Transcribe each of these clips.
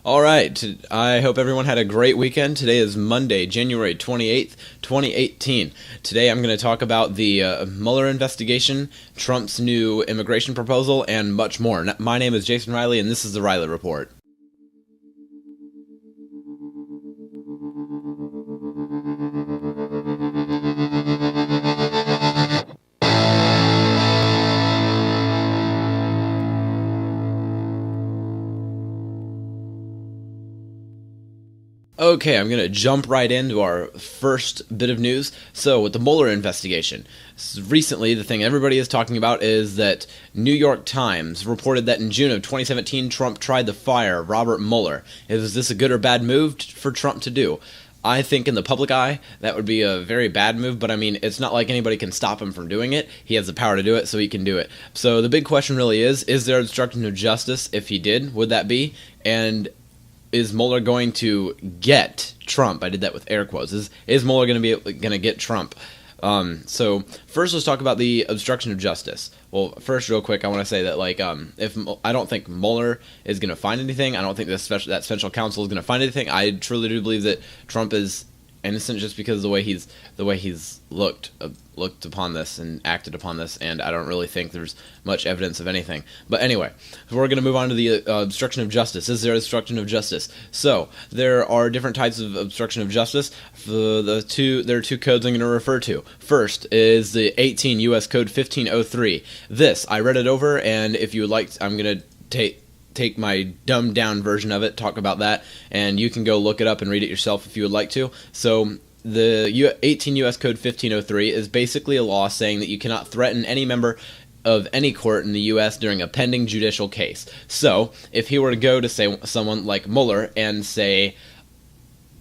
All right. I hope everyone had a great weekend. Today is Monday, January 28th, 2018. Today I'm going to talk about the Mueller investigation, Trump's new immigration proposal, and much more. My name is Jason Riley, and this is the Riley Report. Okay, I'm going to jump right into our first bit of news. So, with the Mueller investigation, recently the thing everybody is talking about is that New York Times reported that in June of 2017, Trump tried to fire Robert Mueller. Is this a good or bad move for Trump to do? I think in the public eye, that would be a very bad move, but I mean, it's not like anybody can stop him from doing it. He has the power to do it, so he can do it. So the big question really is there obstruction of justice? If he did, would that be? And is Mueller going to get Trump? I did that with air quotes. Is Mueller going to get Trump? So first, let's talk about the obstruction of justice. Well, first, real quick, I want to say that if I don't think Mueller is going to find anything, I don't think that special counsel is going to find anything. I truly do believe that Trump is innocent just because of the way he's looked upon this and acted upon this, and I don't really think there's much evidence of anything. But anyway, we're going to move on to the obstruction of justice. Is there obstruction of justice? So there are different types of obstruction of justice. There are two codes I'm going to refer to. First is the 18 U.S. Code 1503. This, I read it over, and if you would like, I'm going to take my dumbed down version of it, talk about that, and you can go look it up and read it yourself if you would like to. So the 18 U.S. Code 1503 is basically a law saying that you cannot threaten any member of any court in the U.S. during a pending judicial case. So if he were to go to say someone like Mueller and say,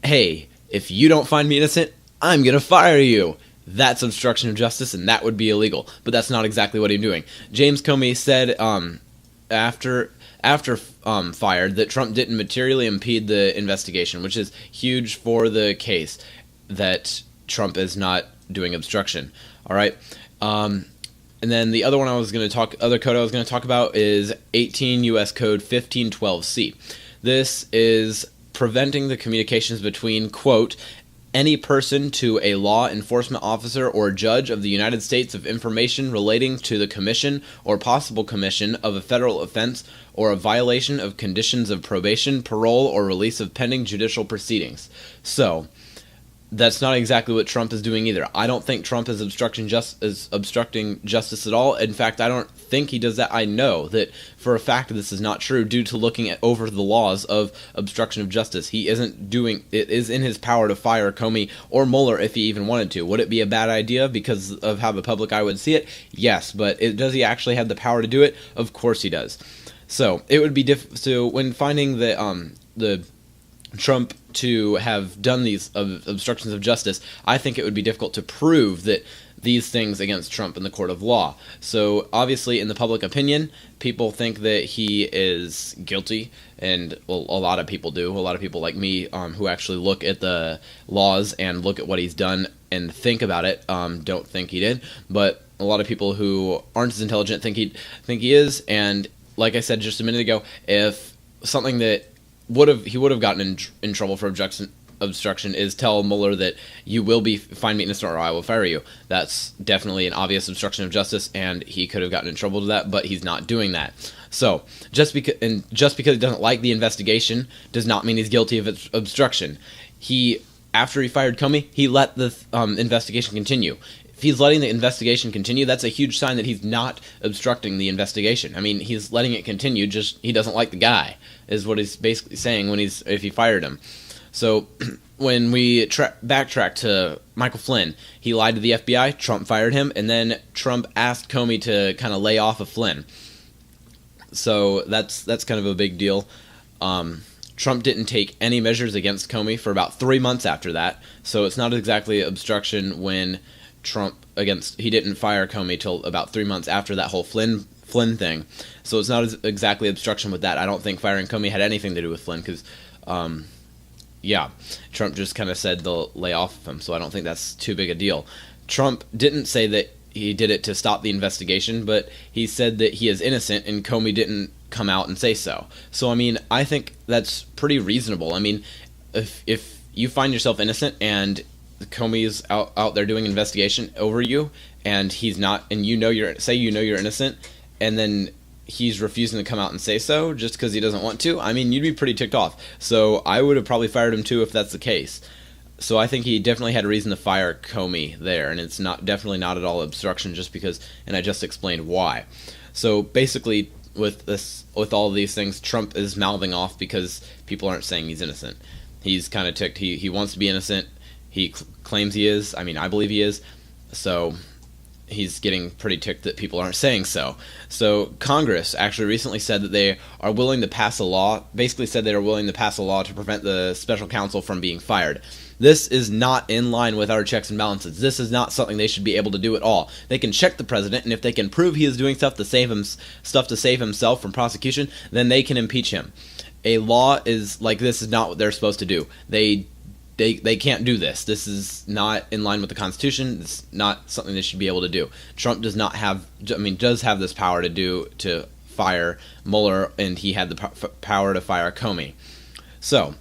hey, if you don't find me innocent, I'm going to fire you. That's obstruction of justice, and that would be illegal. But that's not exactly what he's doing. James Comey said after fired that Trump didn't materially impede the investigation, which is huge for the case that Trump is not doing obstruction. All right. And then the other code I was going to talk about is 18 U.S. Code 1512C. This is preventing the communications between, quote, any person to a law enforcement officer or judge of the United States of information relating to the commission or possible commission of a federal offense or a violation of conditions of probation, parole, or release of pending judicial proceedings. So that's not exactly what Trump is doing either. I don't think Trump is obstructing justice at all. In fact, I don't think he does that. I know that for a fact this is not true due to looking over the laws of obstruction of justice. He isn't doing it. Is in his power to fire Comey or Mueller if he even wanted to. Would it be a bad idea because of how the public eye would see it? Yes, but does he actually have the power to do it? Of course he does. So it would be so when finding the Trump to have done these obstructions of justice, I think it would be difficult to prove that these things against Trump in the court of law. So obviously in the public opinion, people think that he is guilty, and well, a lot of people do. A lot of people like me who actually look at the laws and look at what he's done and think about it don't think he did, but a lot of people who aren't as intelligent think he is. And like I said just a minute ago, if something that he would have gotten in trouble for obstruction is tell Mueller that you will find me innocent or I will fire you. That's definitely an obvious obstruction of justice, and he could have gotten in trouble to that, but he's not doing that. So just because he doesn't like the investigation does not mean he's guilty of obstruction. After he fired Comey, he let the investigation continue. If he's letting the investigation continue, that's a huge sign that he's not obstructing the investigation. I mean, he's letting it continue, just he doesn't like the guy, is what he's basically saying if he fired him. So when we backtrack to Michael Flynn, he lied to the FBI, Trump fired him, and then Trump asked Comey to kind of lay off of Flynn. So that's kind of a big deal. Trump didn't take any measures against Comey for about 3 months after that, so it's not exactly obstruction when he didn't fire Comey till about 3 months after that whole Flynn thing. So it's not exactly obstruction with that. I don't think firing Comey had anything to do with Flynn because, Trump just kind of said they'll lay off of him. So I don't think that's too big a deal. Trump didn't say that he did it to stop the investigation, but he said that he is innocent, and Comey didn't come out and say so. So, I mean, I think that's pretty reasonable. I mean, if you find yourself innocent and Comey is out there doing an investigation over you, and he's not, and you know you're innocent, and then he's refusing to come out and say so just because he doesn't want to, I mean, you'd be pretty ticked off. So I would have probably fired him too if that's the case. So I think he definitely had a reason to fire Comey there, and it's definitely not at all obstruction just because, and I just explained why. So basically, with all of these things, Trump is mouthing off because people aren't saying he's innocent. He's kind of ticked. He wants to be innocent. He claims he is. I mean, I believe he is. So he's getting pretty ticked that people aren't saying so. So Congress actually recently said that they are willing to pass a law, basically said they are willing to pass a law to prevent the special counsel from being fired. This is not in line with our checks and balances. This is not something they should be able to do at all. They can check the president, and if they can prove he is doing stuff to save himself from prosecution, then they can impeach him. A law is like this is not what they're supposed to do. They can't do this. This is not in line with the Constitution. It's not something they should be able to do. Trump does have this power to fire Mueller, and he had the power to fire Comey. So,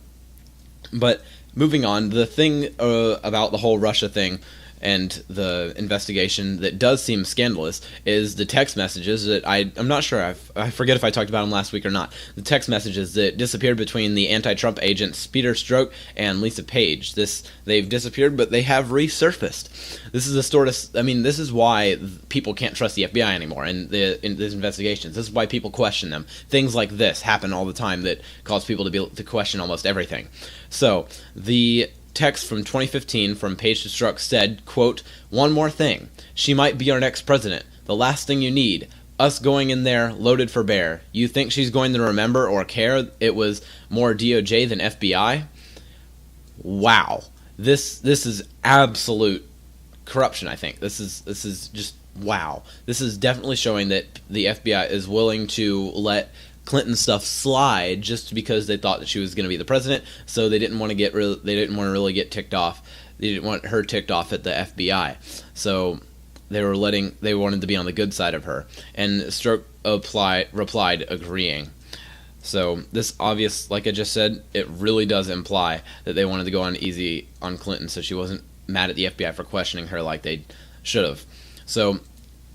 but moving on, the thing about the whole Russia thing and the investigation that does seem scandalous is the text messages that I'm not sure, I forget if I talked about them last week or not. The text messages that disappeared between the anti-Trump agents Peter Strzok and Lisa Page. They've disappeared, but they have resurfaced. This is this is why people can't trust the FBI anymore in these investigations. This is why people question them. Things like this happen all the time that cause people to question almost everything. So, the text from 2015 from Page to Strzok said, quote, "One more thing. She might be our next president. The last thing you need. Us going in there loaded for bear. You think she's going to remember or care it was more DOJ than FBI?" Wow. This is absolute corruption, I think. This is just wow. This is definitely showing that the FBI is willing to let Clinton stuff slide just because they thought that she was going to be the president, so they didn't want to really get ticked off. They didn't want her ticked off at the FBI, so they wanted to be on the good side of her. And Strzok replied agreeing. So this like I just said, it really does imply that they wanted to go on easy on Clinton, so she wasn't mad at the FBI for questioning her like they should have. So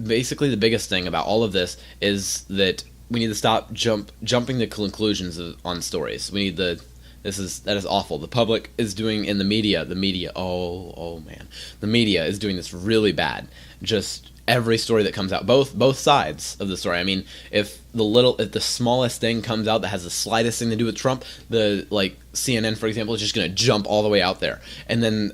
basically, the biggest thing about all of this is that we need to stop jumping to conclusions on stories. That is awful. The public is doing in the media. Oh man, the media is doing this really bad. Just every story that comes out, both sides of the story. I mean, if the smallest thing comes out that has the slightest thing to do with Trump, CNN, for example, is just going to jump all the way out there. And then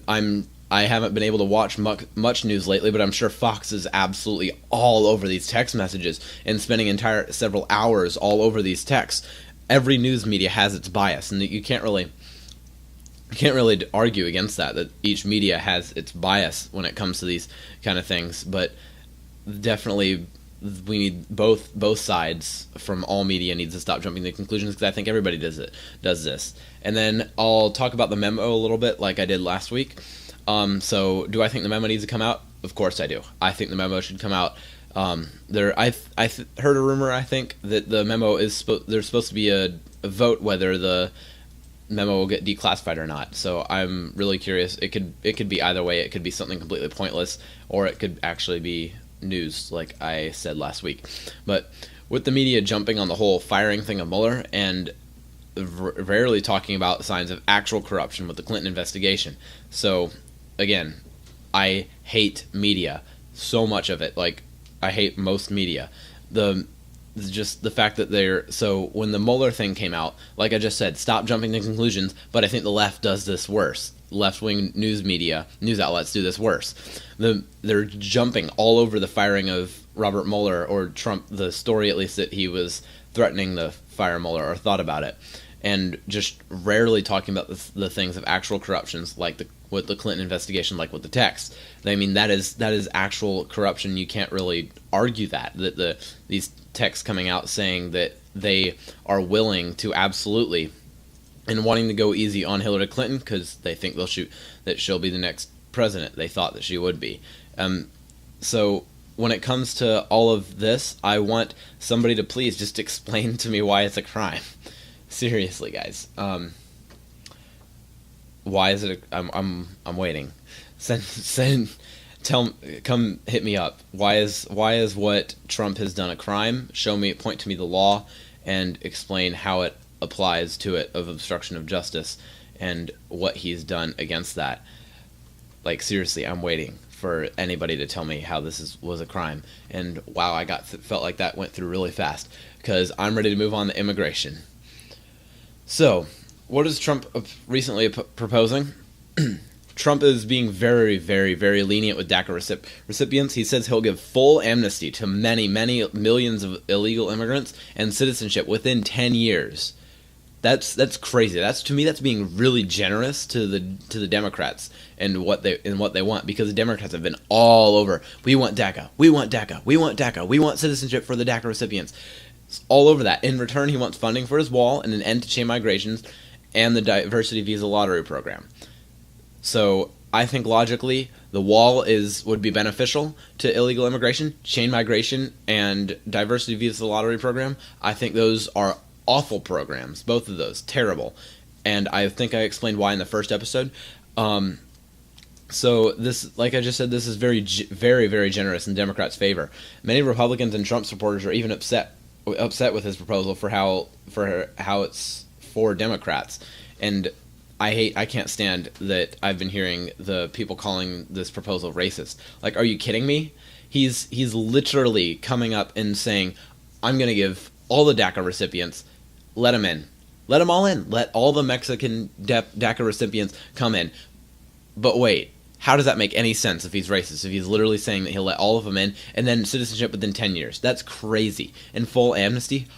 I haven't been able to watch much news lately, but I'm sure Fox is absolutely all over these text messages and spending several hours all over these texts. Every news media has its bias, and you can't really argue against that each media has its bias when it comes to these kind of things. But definitely, we need both sides from all media needs to stop jumping to conclusions, because I think everybody does this. And then I'll talk about the memo a little bit, like I did last week. So do I think the memo needs to come out? Of course I do. I think the memo should come out. I heard a rumor, I think, that the memo there's supposed to be a vote whether the memo will get declassified or not. So I'm really curious. It could be either way. It could be something completely pointless, or it could actually be news, like I said last week. But with the media jumping on the whole firing thing of Mueller and rarely talking about signs of actual corruption with the Clinton investigation. So again, I hate media, so much of it. Like, I hate most media. Just the fact that so when the Mueller thing came out, like I just said, stop jumping to conclusions, but I think the left does this worse. Left-wing news outlets do this worse. They're jumping all over the firing of Robert Mueller, or Trump, the story at least that he was threatening to fire Mueller or thought about it, and just rarely talking about the things of actual corruptions, like with the Clinton investigation, like with the text. I mean, that is actual corruption. You can't really argue that these texts coming out saying that they are willing to absolutely and wanting to go easy on Hillary Clinton because they think that she'll be the next president. They thought that she would be. So when it comes to all of this, I want somebody to please just explain to me why it's a crime. Seriously, guys. Why is it? I'm waiting. Come hit me up. Why is what Trump has done a crime? Show me, point to me the law, and explain how it applies to it of obstruction of justice and what he's done against that. Like, seriously, I'm waiting for anybody to tell me how this was a crime. And wow, I felt like that went through really fast, because I'm ready to move on to immigration. So, what is Trump recently proposing? Trump is being very, very, very lenient with DACA recipients. He says he'll give full amnesty to many, many millions of illegal immigrants and citizenship within 10 years. That's crazy. To me, that's being really generous to the Democrats and what they want, because the Democrats have been all over. We want DACA. We want DACA. We want DACA. We want citizenship for the DACA recipients. It's all over that. In return, he wants funding for his wall and an end to chain migrations and the diversity visa lottery program. So I think logically the wall would be beneficial to illegal immigration. Chain migration and diversity visa lottery program, I think those are awful programs, both of those, terrible. And I think I explained why in the first episode. So this, like I just said, this is very, very, very generous in Democrats' favor. Many Republicans and Trump supporters are even upset with his proposal for how it's for Democrats. And I can't stand that I've been hearing the people calling this proposal racist. Like, are you kidding me? He's literally coming up and saying, I'm going to give all the DACA recipients, let them in. Let them all in. Let all the Mexican DACA recipients come in. But wait, how does that make any sense if he's racist? If he's literally saying that he'll let all of them in, and then citizenship within 10 years. That's crazy. And full amnesty?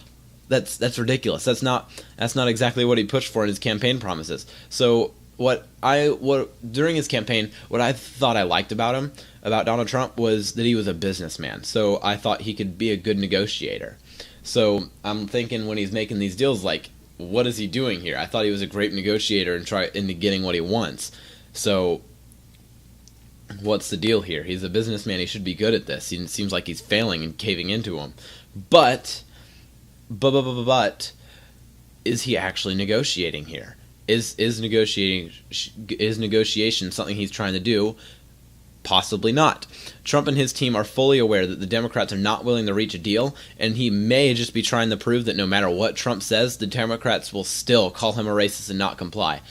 That's ridiculous. That's not exactly what he pushed for in his campaign promises. So during his campaign, what I thought I liked about Donald Trump, was that he was a businessman. So I thought he could be a good negotiator. So I'm thinking when he's making these deals, like, what is he doing here? I thought he was a great negotiator into getting what he wants. So what's the deal here? He's a businessman. He should be good at this. It seems like he's failing and caving into him. But is he actually negotiating here? Is negotiation something he's trying to do? Possibly not. Trump and his team are fully aware that the Democrats are not willing to reach a deal, and he may just be trying to prove that no matter what Trump says, the Democrats will still call him a racist and not comply.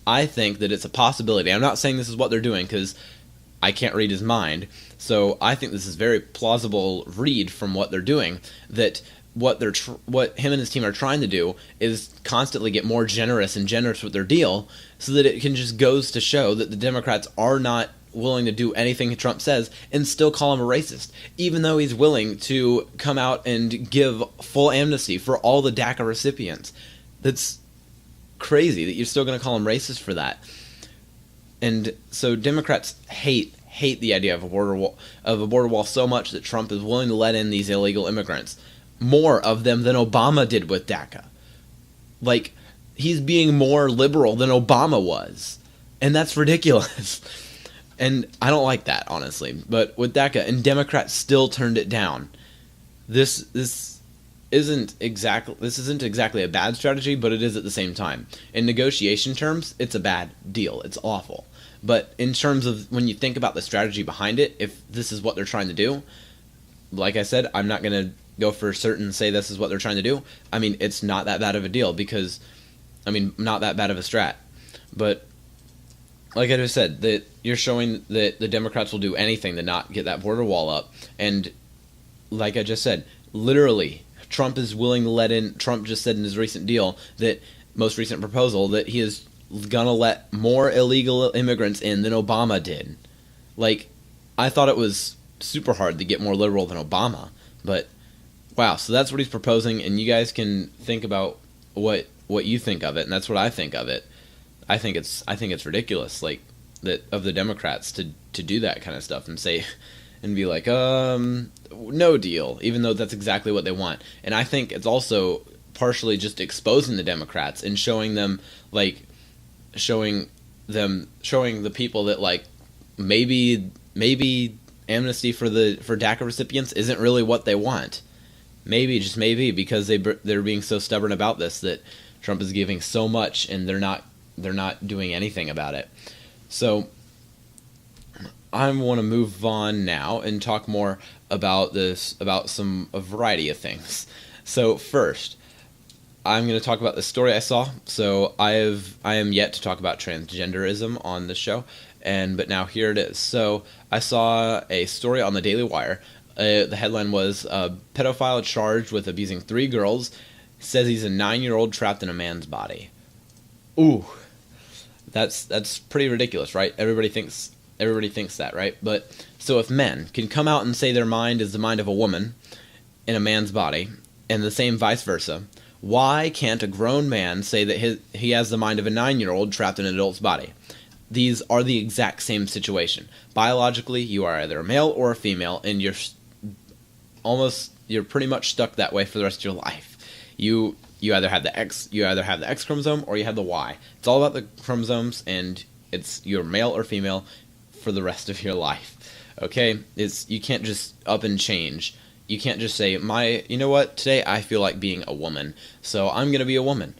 I think that it's a possibility. I'm not saying this is what they're doing, because I can't read his mind, so I think this is very plausible read from what they're doing, that what him and his team are trying to do is constantly get more generous with their deal, so that it can just goes to show that the Democrats are not willing to do anything Trump says and still call him a racist, even though he's willing to come out and give full amnesty for all the DACA recipients. That's crazy that you're still going to call him racist for that. And so Democrats hate the idea of a border wall so much that Trump is willing to let in these illegal immigrants, more of them than Obama did with DACA. Like, he's being more liberal than Obama was, and that's ridiculous. And I don't like that, honestly. But with DACA, and Democrats still turned it down. This isn't exactly a bad strategy, but it is at the same time. In negotiation terms, it's a bad deal. It's awful. But in terms of when you think about the strategy behind it, if this is what they're trying to do, like I said, I'm not going to go for certain and say this is what they're trying to do. I mean, it's not that bad of a deal, because, not that bad of a strat. But like I just said, that you're showing that the Democrats will do anything to not get that border wall up. And like I just said, literally, Trump is willing to let in. Trump just said in his most recent proposal, that he is gonna let more illegal immigrants in than Obama did. Like, I thought it was super hard to get more liberal than Obama, but wow. So that's what he's proposing, and you guys can think about what you think of it, and that's what I think of it. I think it's ridiculous, like, that of the Democrats to do that kind of stuff and say and be like, no deal, even though that's exactly what they want. And I think it's also partially just exposing the Democrats and showing the people that, like, maybe amnesty for DACA recipients isn't really what they want. Maybe, just maybe, because they're being so stubborn about this, that Trump is giving so much and they're not doing anything about it. So I want to move on now and talk more about a variety of things. So first, I'm going to talk about the story I saw. So I am yet to talk about transgenderism on the show, but now here it is. So I saw a story on the Daily Wire. The headline was, pedophile charged with abusing 3 girls, says he's a 9-year-old trapped in a man's body. Ooh, that's pretty ridiculous, right? Everybody thinks that, right? But so if men can come out and say their mind is the mind of a woman in a man's body, and the same vice versa, why can't a grown man say that he has the mind of a 9-year-old trapped in an adult's body? These are the exact same situation. Biologically, you are either a male or a female, and you're pretty much stuck that way for the rest of your life. You either have the X chromosome or you have the Y. It's all about the chromosomes, and you're male or female for the rest of your life. Okay? You can't just up and change. You can't just say, you know what, today I feel like being a woman, so I'm going to be a woman.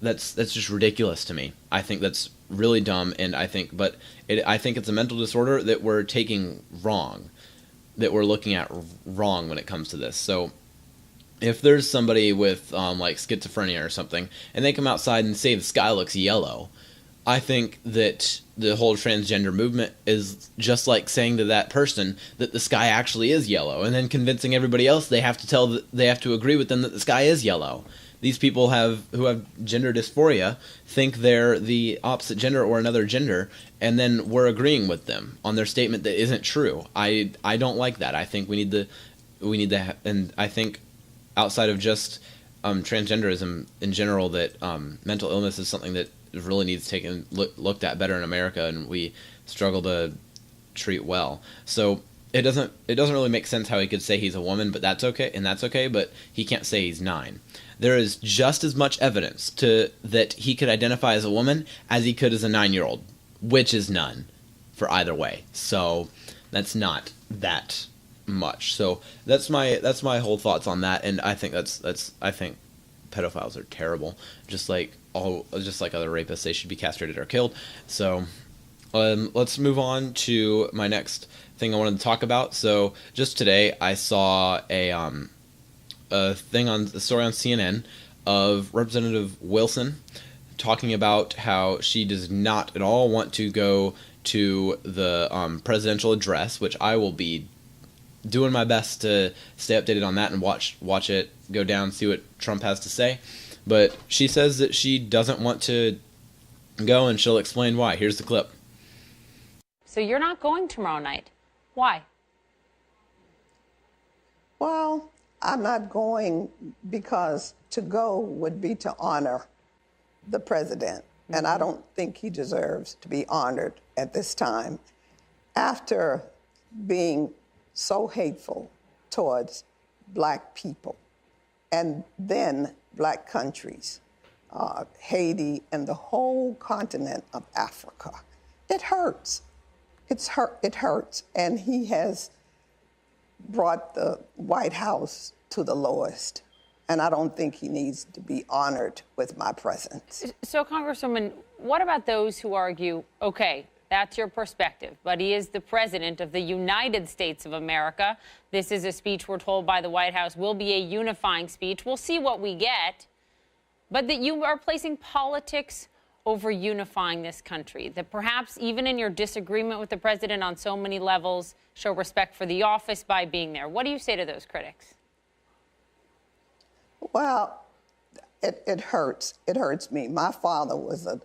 That's just ridiculous to me. I think that's really dumb, and I think it's a mental disorder that we're taking wrong, that we're looking at wrong when it comes to this. So if there's somebody with like schizophrenia or something, and they come outside and say the sky looks yellow, I think that the whole transgender movement is just like saying to that person that the sky actually is yellow, and then convincing everybody else they have to agree with them that the sky is yellow. These people who have gender dysphoria think they're the opposite gender or another gender, and then we're agreeing with them on their statement that isn't true. I don't like that. I think we need to, and I think outside of just transgenderism in general, that mental illness is something that really needs taken looked at better in America, and we struggle to treat well. So it doesn't really make sense how he could say he's a woman, but that's okay, but he can't say he's 9. There is just as much evidence that he could identify as a woman as he could as a 9-year-old, which is none for either way. So that's not that much. So that's my whole thoughts on that, and I think I think pedophiles are terrible. Just like other rapists, they should be castrated or killed. So let's move on to my next thing I wanted to talk about. So just today, I saw a story on CNN of Representative Wilson talking about how she does not at all want to go to the presidential address, which I will be doing my best to stay updated on that and watch it go down, see what Trump has to say. But she says that she doesn't want to go, and she'll explain why. Here's the clip. So you're not going tomorrow night. Why? Well, I'm not going because to go would be to honor the president. Mm-hmm. And I don't think he deserves to be honored at this time. After being so hateful towards Black people, and then Black countries, Haiti, and the whole continent of Africa, it hurts. It hurts. And he has brought the White House to the lowest. And I don't think he needs to be honored with my presence. So, Congresswoman, what about those who argue, okay, that's your perspective, but he is the president of the United States of America. This is a speech, we're told by the White House, will be a unifying speech. We'll see what we get. But that you are placing politics over unifying this country, that perhaps even in your disagreement with the president on so many levels, show respect for the office by being there. What do you say to those critics? Well, it hurts. It hurts me. My father was a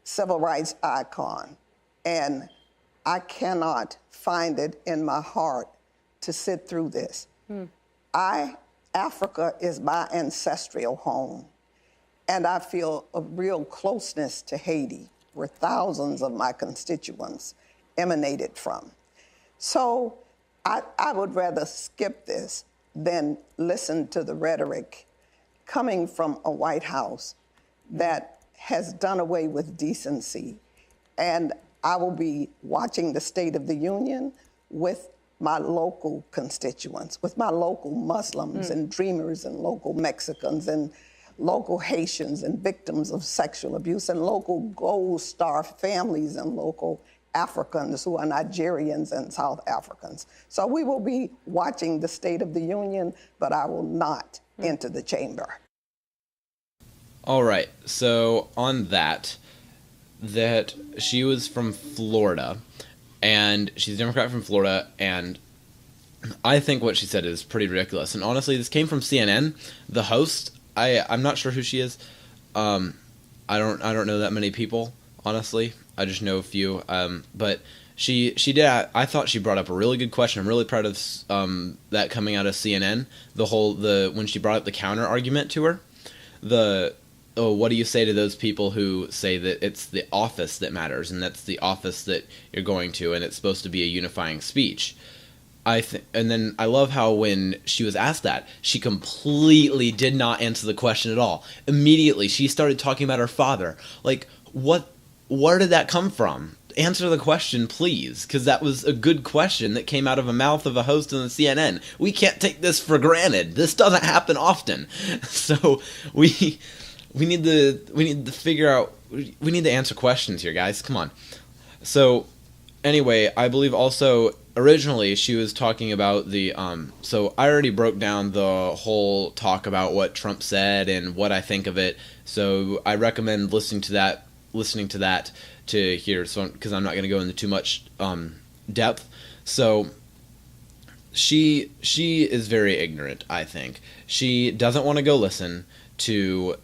civil rights icon, and I cannot find it in my heart to sit through this. Africa is my ancestral home, and I feel a real closeness to Haiti, where thousands of my constituents emanated from. So I would rather skip this than listen to the rhetoric coming from a White House that has done away with decency. And I will be watching the State of the Union, with my local constituents, with my local Muslims and Dreamers and local Mexicans and local Haitians and victims of sexual abuse and local Gold Star families and local Africans who are Nigerians and South Africans. So we will be watching the State of the Union, but I will not enter the chamber. All right. So on that she was from Florida, and she's a Democrat from Florida, and I think what she said is pretty ridiculous. And honestly, this came from CNN. The host, I'm not sure who she is. I don't know that many people, honestly. I just know a few. But she did. I thought she brought up a really good question. I'm really proud of that coming out of CNN. When she brought up the counter argument to her, what do you say to those people who say that it's the office that matters and that's the office that you're going to and it's supposed to be a unifying speech? And then I love how when she was asked that, she completely did not answer the question at all. Immediately, she started talking about her father. Like, where did that come from? Answer the question, please, because that was a good question that came out of a mouth of a host on the CNN. We can't take this for granted. This doesn't happen often. So we need to figure out. We need to answer questions here, guys. Come on. So anyway, I believe also originally she was talking about the so I already broke down the whole talk about what Trump said and what I think of it. So I recommend listening to that to hear, so because I'm not going to go into too much depth. So she is very ignorant, I think. She doesn't want to go listen to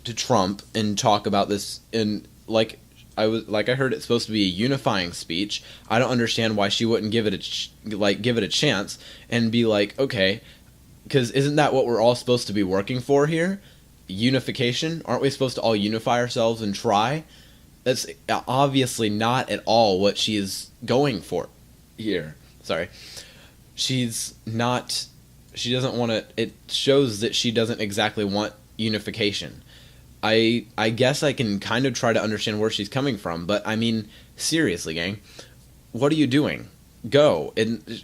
Trump and talk about this, and like I heard it's supposed to be a unifying speech. I don't understand why she wouldn't give it a chance and be like, okay, because isn't that what we're all supposed to be working for here? Unification? Aren't we supposed to all unify ourselves and try? That's obviously not at all what she is going for here. Sorry. She doesn't want to. It shows that she doesn't exactly want unification. I guess I can kind of try to understand where she's coming from, but I mean, seriously, gang, what are you doing? Go. And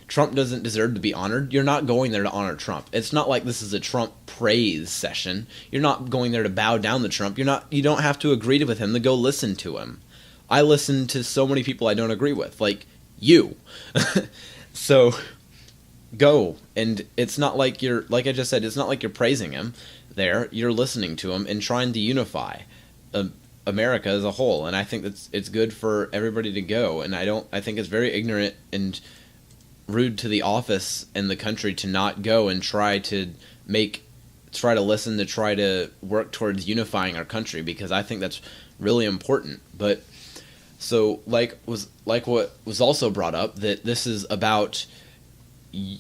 Trump doesn't deserve to be honored. You're not going there to honor Trump. It's not like this is a Trump praise session. You're not going there to bow down to Trump. You don't have to agree with him to go listen to him. I listen to so many people I don't agree with, like you. So go. And it's not like like I just said, it's not like you're praising him there. You're listening to him and trying to unify America as a whole. And I think it's good for everybody to go. And I think it's very ignorant and rude to the office and the country to not go and try to listen, to try to work towards unifying our country, because I think that's really important. But so like what was also brought up, that this is about I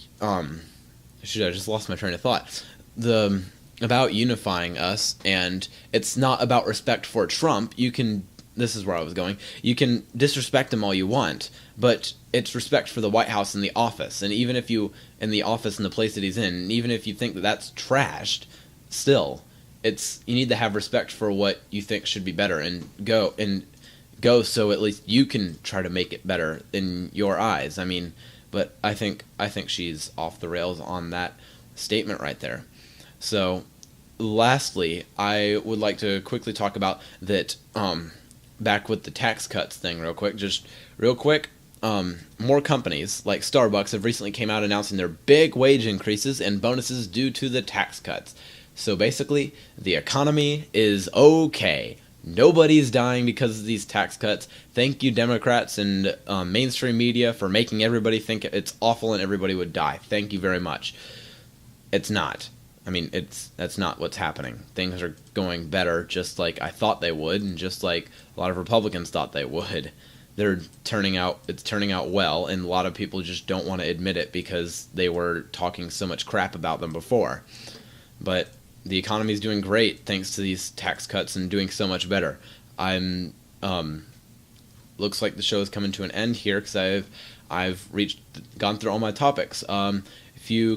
just lost my train of thought. About unifying us, and it's not about respect for Trump. This is where I was going. You can disrespect him all you want, but it's respect for the White House and the office. And even if in the office and the place that he's in, and even if you think that that's trashed, still, you need to have respect for what you think should be better, and go so at least you can try to make it better in your eyes. I mean, but I think she's off the rails on that statement right there. So, lastly, I would like to quickly talk about that, back with the tax cuts thing real quick. More companies like Starbucks have recently came out announcing their big wage increases and bonuses due to the tax cuts. So basically, the economy is okay. Nobody's dying because of these tax cuts. Thank you, Democrats and mainstream media, for making everybody think it's awful and everybody would die. Thank you very much. It's not. I mean, that's not what's happening. Things are going better, just like I thought they would, and just like a lot of Republicans thought they would. It's turning out well, and a lot of people just don't want to admit it because they were talking so much crap about them before. But the economy is doing great thanks to these tax cuts and doing so much better. Looks like the show is coming to an end here because I've gone through all my topics. If If you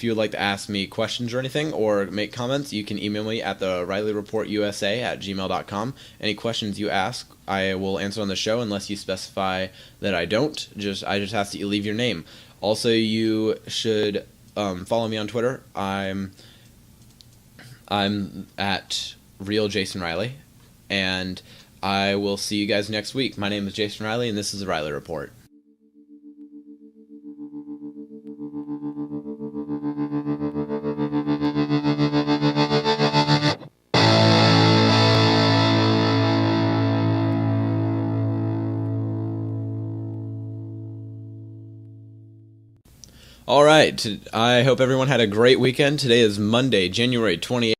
would like to ask me questions or anything or make comments, you can email me at the RileyReportUSA@gmail.com. Any questions you ask, I will answer on the show unless you specify that I don't. I just ask that you leave your name. Also, you should follow me on Twitter. I'm at Real Jason Riley, and I will see you guys next week. My name is Jason Riley, and this is the Riley Report. All right. I hope everyone had a great weekend. Today is Monday, January 28th.